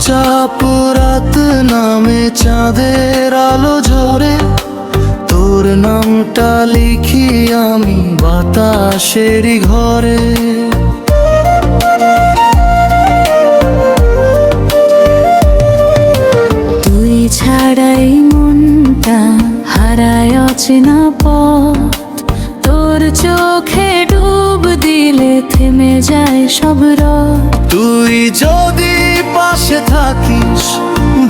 চাপ রাত নামে চাঁদের আলো ঝরে, তোর নামটা লিখি আমি বাতাসেরই ঘরে। তুই ছাড়াই মনটা হারায় অচেনা পথ, তোর চোখে ডুব দিলে থেমে যায় সব রথ। তুই যদি পাশে থাকিস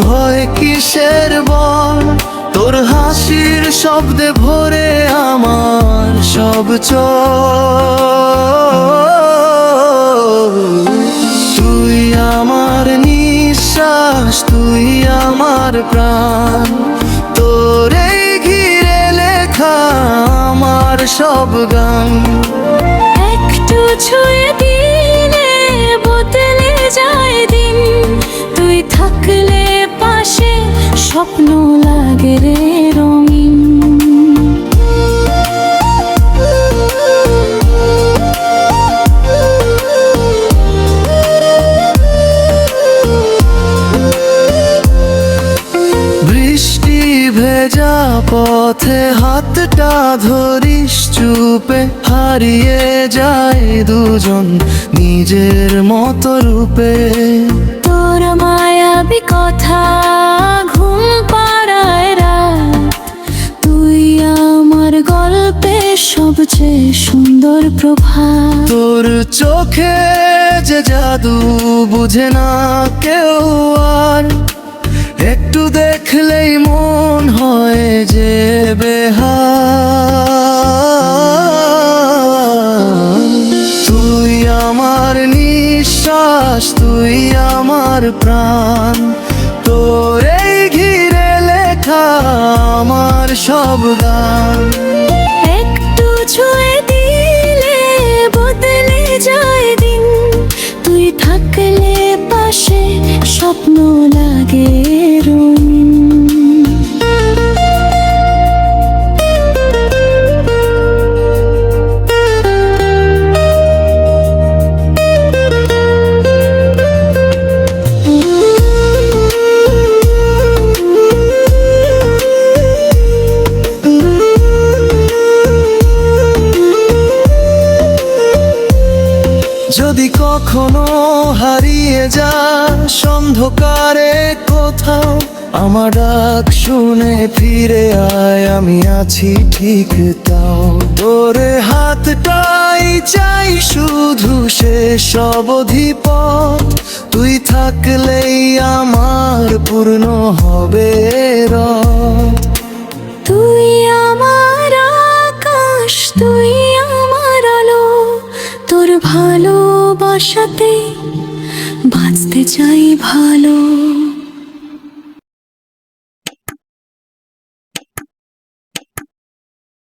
ভয় কিসের বল, তোর হাসির শব্দে ভরে আমার সব চোখ। তুই আমার নিঃশ্বাস, তুই আমার প্রাণ, তোরেই ঘিরে লেখা আমার সব গান। একটু ছুঁয়ে দিলে বদলে যায় দিন, তুই থাকলে পাশে স্বপ্ন লাগে রে রঙিন। বৃষ্টি ভেজা পথে হাতটা ধরিস চুপে, হারিয়ে যায় দুজন নিজের মতো রূপে। তোর মায়াবী কথা ঘুম পাড়ায় রাত, তুই আমার গল্পে সবচেয়ে সুন্দর প্রভাত। তোর চোখে যে জাদু বুঝে না কেউ আর, একটু দেখলেই মন হয় যে বেহাল। তুই আমার নিঃশ্বাস, তুই আমার প্রাণ, তোরেই ঘিরে লেখা আমার সব গান। একটু ছুঁয়ে দিলে বদলে যায় দিন, তুই থাকলে পাশে স্বপ্ন লাগে রঙিন। যদি কখনো হারিয়ে যাস অন্ধকারে কোথাও, আমার ডাক শুনে ফিরে আয়, আমি আছি ঠিক তাও। তোর হাতটাই চাই শুধু শেষ অবধি পথ, তুই থাকলেই আমার পূর্ণ হবে রথ। তুই আমার আকাশ, তুই আমার আলো, তোর ভালোবাসাতে বাঁচতে চাই ভালো।